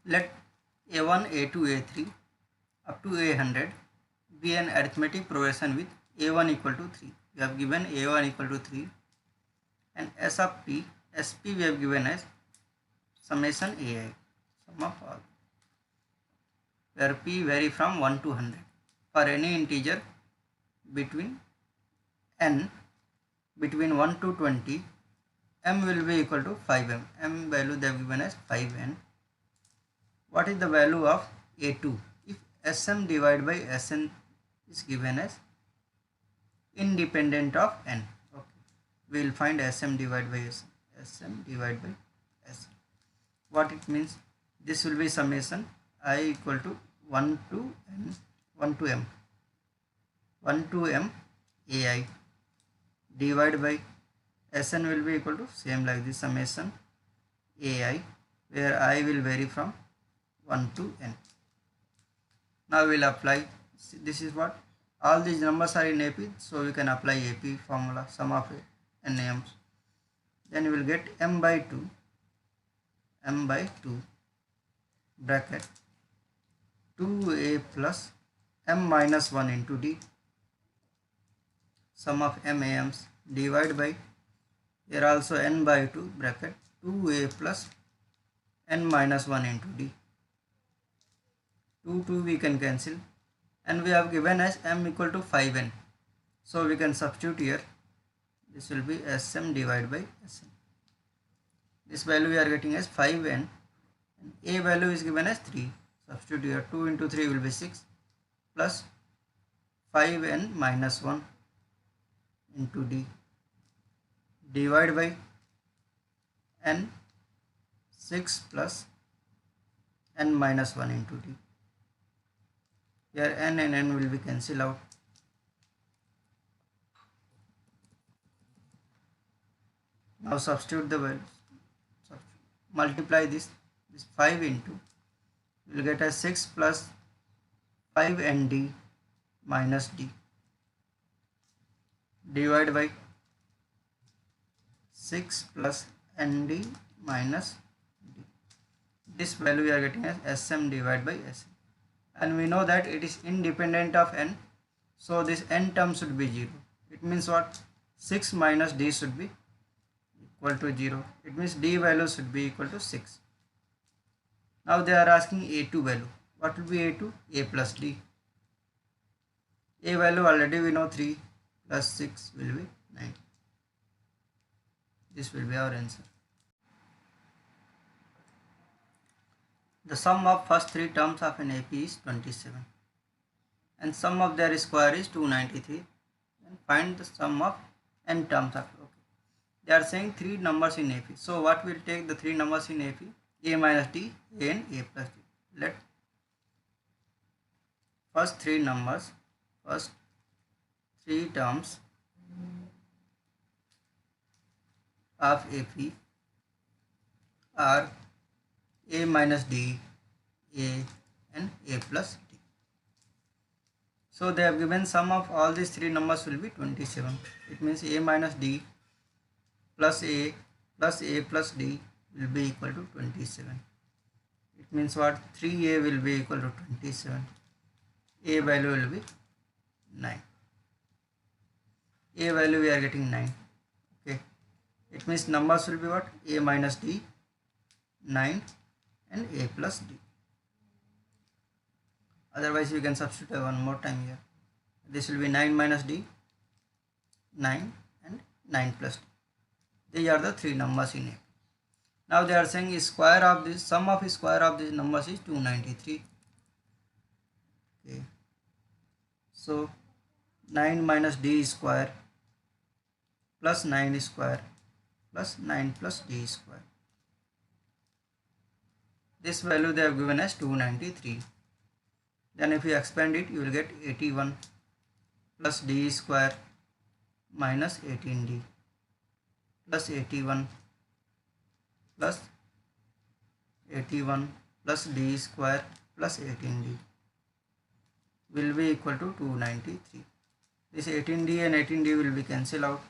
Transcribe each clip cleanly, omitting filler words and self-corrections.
Let A1, A2, A3 up to A100 be an arithmetic progression with A1 equal to 3. We have given A1 equal to 3 and S of P, SP we have given as summation AI, sum of all, where P vary from 1 to 100 for any integer between n between 1 to 20. M will be equal to 5m. M value they have given as 5n. What is the value of A2? If Sm divided by Sn is given as independent of n. Okay. We will find Sm divided by Sn. Sm divided by Sn. What it means? This will be summation I equal to 1 to n, 1 to m, 1 to m ai divided by Sn will be equal to same like this summation ai, where I will vary from 1 to n. Now we will apply. This is what all these numbers are in AP, so we can apply AP formula, sum of NAMs. Then we will get m by 2 bracket 2a plus m minus 1 into d, sum of MAMs divided by, here also n by 2 bracket 2a plus n minus 1 into d. 2 we can cancel, and we have given as m equal to 5n, so we can substitute here. This will be Sm divided by Sn. This value we are getting as 5n, and a value is given as 3. Substitute here. 2 into 3 will be 6 plus 5n minus 1 into d divided by n, 6 plus n minus 1 into d. Here n and n will be cancelled out. Now substitute the values. Multiply this 5 into, you will get as 6 plus 5nd minus d divided by 6 plus nd minus d. This value we are getting as Sm divided by Sn, and we know that it is independent of n, so this n term should be 0. It means what? 6 minus d should be equal to 0. It means d value should be equal to 6. Now they are asking A2 value. What will be A2? A plus d. A value already we know 3 plus 6 will be 9. This will be our answer. The sum of first 3 terms of an AP is 27, and sum of their square is 293, and find the sum of n terms of. Okay. They are saying 3 numbers in AP. So what will take the 3 numbers in AP? A minus d, a and a plus d. Let first 3 numbers, first 3 terms of AP are a minus d, a and a plus d. So they have given sum of all these 3 numbers will be 27. It means a minus d plus a plus d will be equal to 27. It means what? 3a will be equal to 27. A value will be 9. A value we are getting 9. Okay. It means numbers will be what? A minus d, 9 and a plus d. Otherwise we can substitute one more time here. This will be 9 minus d, 9 and 9 plus d. These are the 3 numbers in it. Now they are saying square of this, sum of square of these numbers is 293. Okay. So 9 minus d square plus 9 square plus 9 plus d square. This value they have given as 293. Then if you expand it, you will get 81 plus d square minus 18d plus 81 plus 81 plus d square plus 18d will be equal to 293. This 18d and 18d will be cancelled out.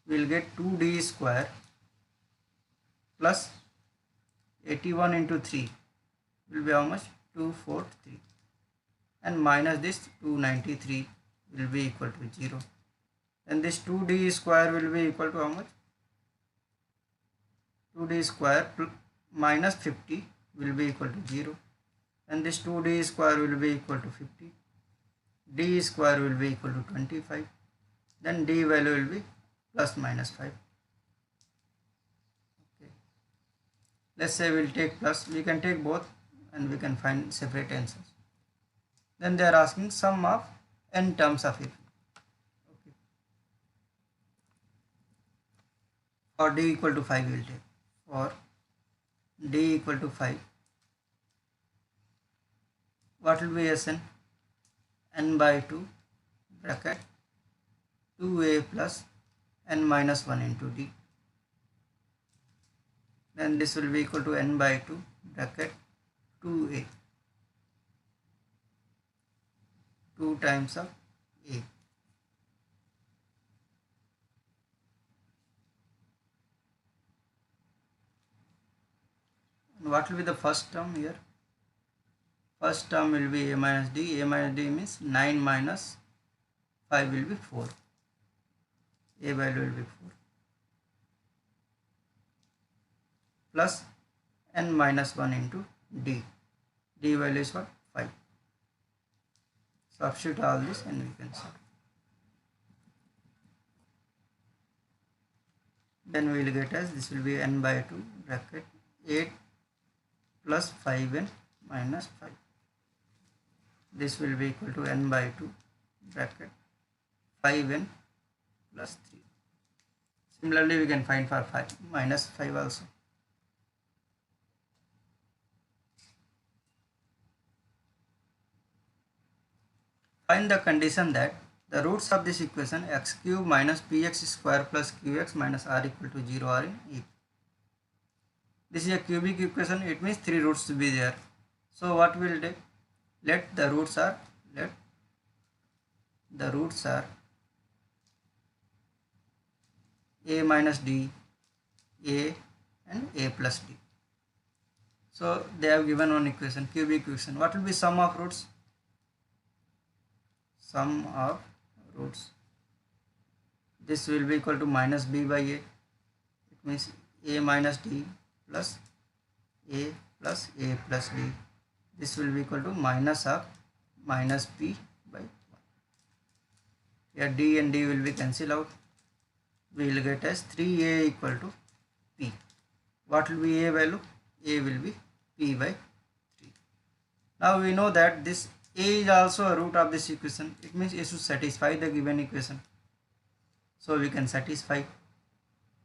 We will get 2d square plus 81 into 3 will be how much? 243, and minus this 293 will be equal to 0. Then this 2d square will be equal to how much? 2d square minus 50 will be equal to 0, and this 2d square will be equal to 50. D square will be equal to 25. Then d value will be plus minus 5. Okay. Let's say we'll take plus. We can take both and we can find separate answers. Then they are asking sum of n terms of AP. Okay. For d equal to 5 we will take. For d equal to 5, what will be Sn? N by 2 bracket 2a plus n minus 1 into d. Then this will be equal to n by 2 bracket 2a, 2 times of a. And what will be the first term here? First term will be a minus d. A minus d means 9 minus 5 will be 4. A value will be 4. Plus n minus 1 into d. D value is what? 5. Substitute all this and we can solve. Then we will get as this will be n by 2 bracket 8 plus 5n minus 5. This will be equal to n by 2 bracket 5n plus 3. Similarly, we can find for 5 minus 5 also. Find the condition that the roots of this equation x cube minus px square plus qx minus r equal to 0 are in AP. This is a cubic equation. It means 3 roots to be there. So what we will do? Let the roots are a minus d, a and a plus d. So they have given one equation, cubic equation. What will be sum of roots? Sum of roots. This will be equal to minus b by a. It means a minus d plus a plus d. This will be equal to minus of minus p by 1. Here d and d will be cancelled out. We will get as 3a equal to p. What will be a value? A will be p by 3. Now we know that this a is also a root of this equation. It means a should satisfy the given equation. So we can satisfy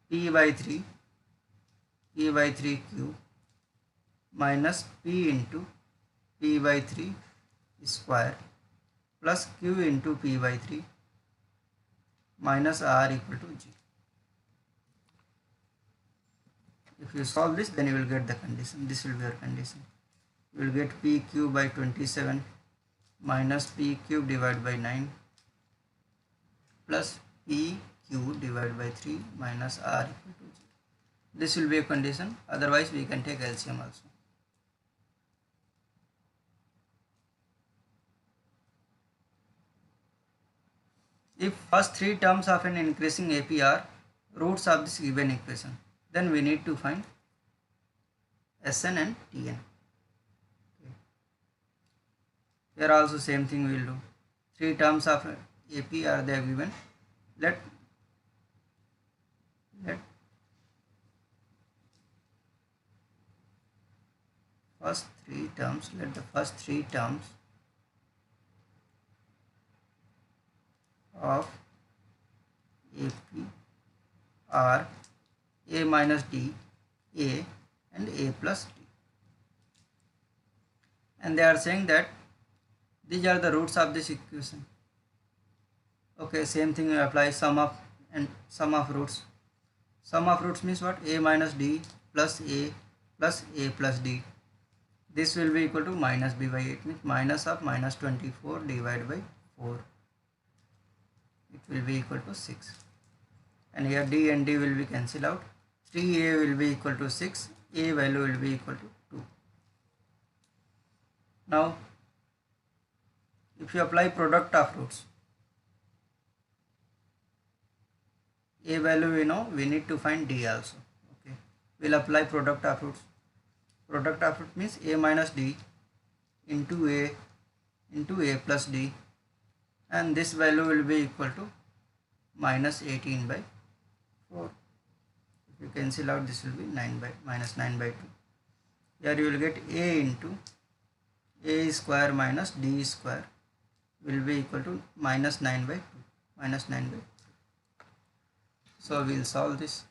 p by 3 cube minus p into p by 3 square plus q into p by 3 minus r equal to 0. If you solve this, then you will get the condition. This will be our condition. You will get p cube by 27 minus p cube divided by 9 plus p cube divided by 3 minus r equal to 0. This will be a condition. Otherwise, we can take LCM also. If first 3 terms of an increasing AP are roots of this given equation, then we need to find Sn and Tn. Okay. Here also same thing we will do. 3 terms of AP are there given. Let first 3 terms, let the first 3 terms of AP are a minus d, a and a plus d. And they are saying that these are the roots of this equation. Okay, same thing we apply sum of roots. Sum of roots means what? A minus d plus a plus d. This will be equal to minus b by 8, means minus of minus 24 divided by 4. It will be equal to 6. And here d and d will be cancelled out. 3a will be equal to 6. A value will be equal to 2. Now if you apply product of roots, a value we know, we need to find d also. Okay, we'll apply product of roots. Product of root means a minus d into a plus d, and this value will be equal to minus 18 by 4. If you cancel out, this will be 9 by minus 9 by 2. Here you will get a into a square minus d square will be equal to minus 9 by 2. Minus 9 by 2. So we will solve this.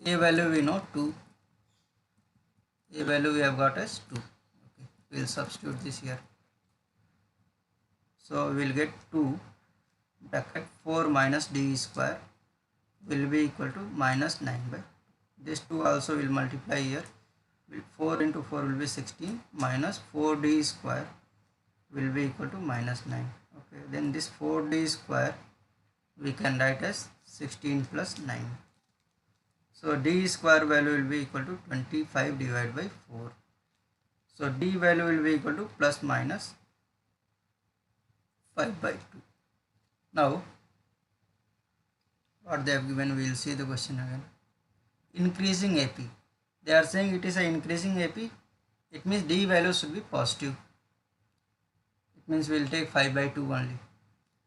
A value we know 2. A value we have got as 2. Okay, we will substitute this here. So we will get 2 bracket 4 minus d square will be equal to minus 9 by 2. This 2 also will multiply here. 4 into 4 will be 16 minus 4d square will be equal to minus 9. Okay, then this 4d square we can write as 16 plus 9. So d square value will be equal to 25 divided by 4. So d value will be equal to plus minus 5 by 2. Now what they have given, we will see the question again. Increasing AP. They are saying it is an increasing AP. It means d value should be positive. It means we will take 5 by 2 only.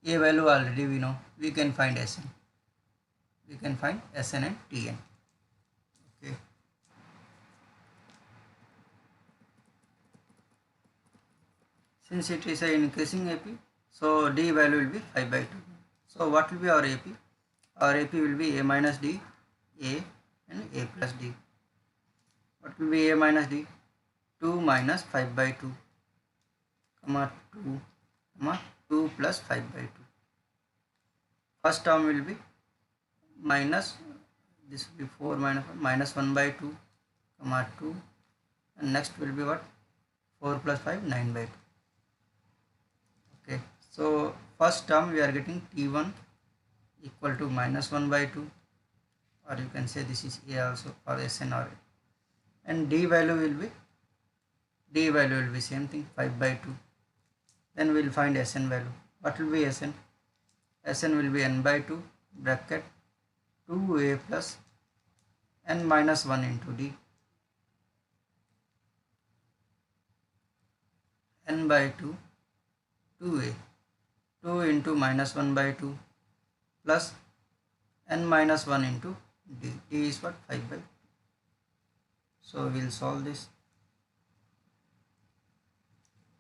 A value already we know. We can find Sn. We can find Sn and Tn. Okay. Since it is an increasing AP, so d value will be 5 by 2. So what will be our AP? Our AP will be a minus d, a and a plus d. What will be a minus d? 2 minus 5 by 2, comma 2, comma 2 plus 5 by 2. First term will be minus, this will be 4 minus 1, minus 1 by 2, comma 2, and next will be what? 4 plus 5, 9 by 2. Okay, so first term we are getting T1 equal to minus 1 by 2, or you can say this is A also, or Sn or A. And d value will be same thing, 5 by 2. Then we will find Sn value. What will be Sn? Sn will be n by 2 bracket 2a plus n minus 1 into d, n by 2 2a, 2 into minus 1 by 2 plus n minus 1 into d. D is what? 5 by 2. So we will solve this.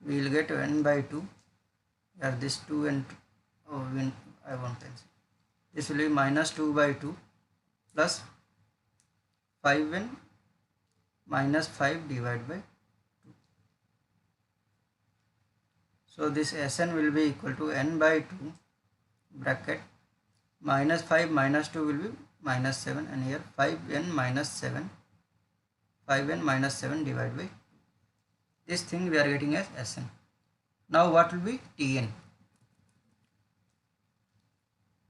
We will get n by 2. Here this 2 and I won't cancel. This will be minus 2 by 2 plus 5n minus 5 divided by 2. So this Sn will be equal to n by 2 bracket minus 5 minus 2 will be minus 7, and here 5n minus 7, 5n minus 7 divided by 2. This thing we are getting as Sn. Now what will be Tn?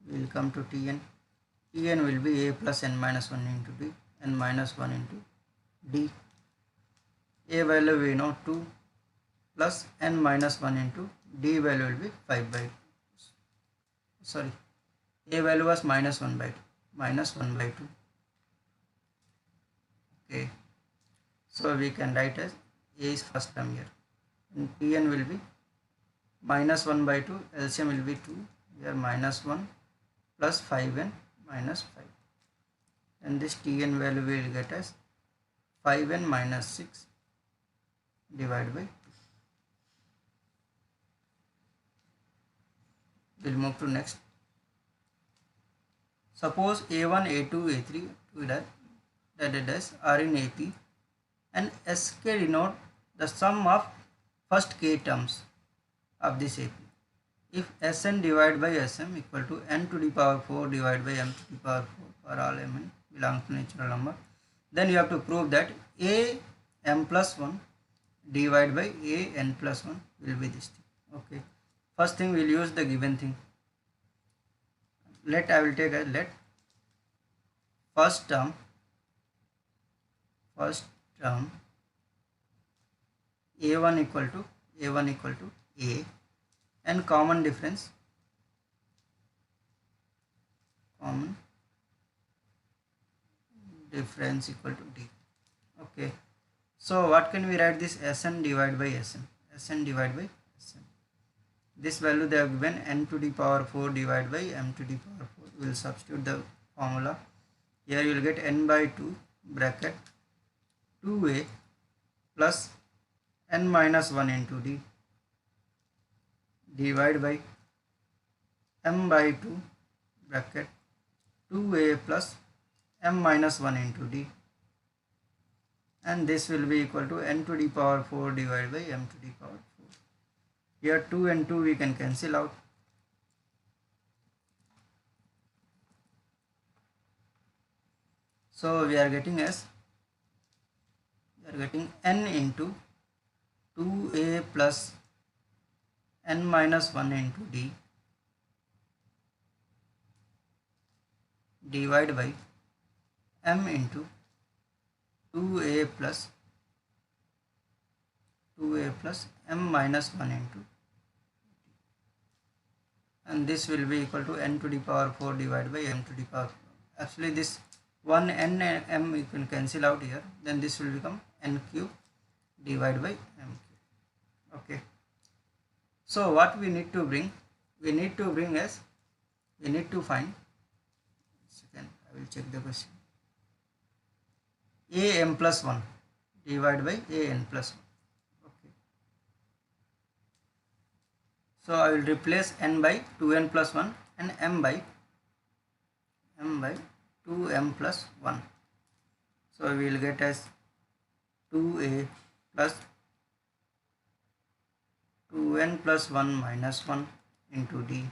We will come to Tn. Tn will be a plus n minus 1 into d, n minus 1 into d. A value we know 2 plus n minus 1 into d value will be 5 by 2. Sorry, a value was minus 1 by 2. Minus 1 by 2. Okay. So we can write as a is first term here. And Tn will be minus 1 by 2. LCM will be 2. Here minus 1 plus 5n minus 5. And this Tn value we will get as 5n minus 6 divided by 2. We'll move to next. Suppose A1, A2, A3 that are in AP and Sk denote the sum of first k terms of this AP. If Sn divided by Sm equal to n to the power 4 divided by m to the power 4 for all mn belongs to natural number, then you have to prove that a m plus 1 divided by a n plus 1 will be this thing. Okay. First thing we will use the given thing. I will take as let first term a1 equal to a, and common difference equal to d. Okay, so what can we write this? Sn divided by Sn. This value they have given, n to the power 4 divided by m to the power 4. We will substitute the formula. Here you will get n by 2 bracket 2a plus n minus 1 into d divided by m by 2 bracket 2a plus m minus 1 into d, and this will be equal to n to the power 4 divided by m to the power 4. Here 2 and 2 we can cancel out. So we are getting n into 2a plus n minus 1 into d divided by m into 2a plus m minus 1 into d, and this will be equal to n to the power 4 divided by m to the power 4. Actually this 1 n and m you can cancel out here, then this will become n cube divided by m cube. Okay, so what we need to bring? We need to find, second I will check the question, a m plus 1 divided by a n plus 1. Okay, so I will replace n by 2n plus 1 and m by 2m plus 1. So we will get as 2a plus 2n plus 1 minus 1 into d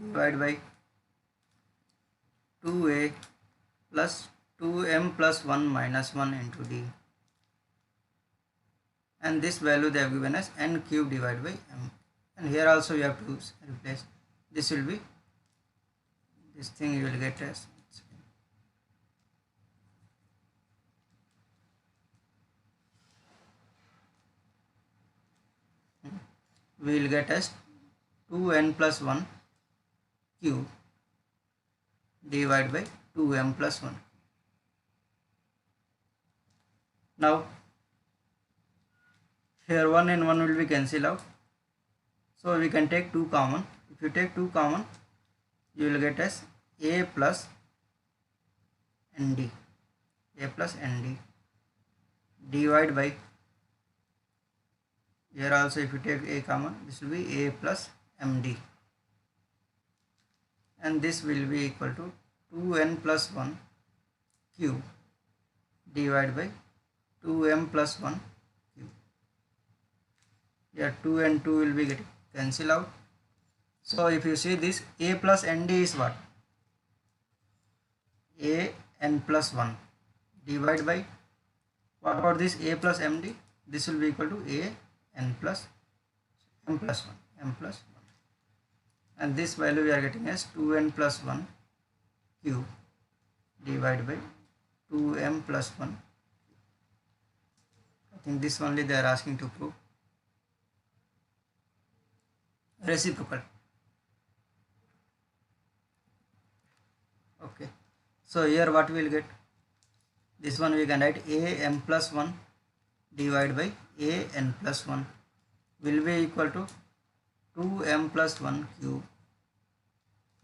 divided by 2a plus 2m plus 1 minus 1 into d, and this value they have given as n cube divided by m, and here also you have to replace. This will be, this thing you will get as, we will get as 2n plus 1 cube divided by 2m plus 1. Now here 1 and 1 will be cancelled out, so we can take 2 common. If you take 2 common, you will get as a plus nd divided by, here also if you take a common, this will be a plus md, and this will be equal to 2n plus 1 cube divided by 2m plus 1 cube. Here 2 and 2 will be getting cancel out. So if you see this, a plus nd is what? A n plus 1 divided by, what about this a plus md? This will be equal to a n plus m plus 1, and this value we are getting as 2n plus 1 cube divided by 2m plus 1. I think this only they are asking to prove reciprocal. Okay, so here what we will get? This one we can write a m plus 1 divided by a n plus 1 will be equal to 2m plus 1 cube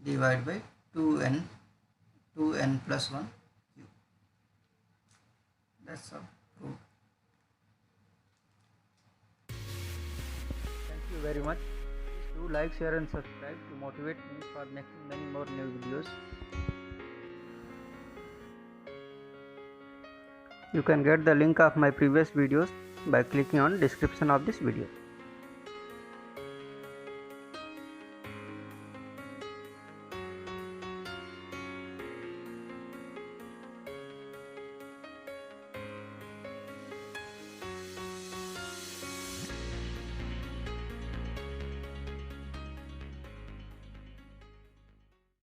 divided by 2n plus 1 cube. That's all. Proved. Thank you very much. Please do like, share and subscribe to motivate me for making many more new videos. You can get the link of my previous videos by clicking on description of this video.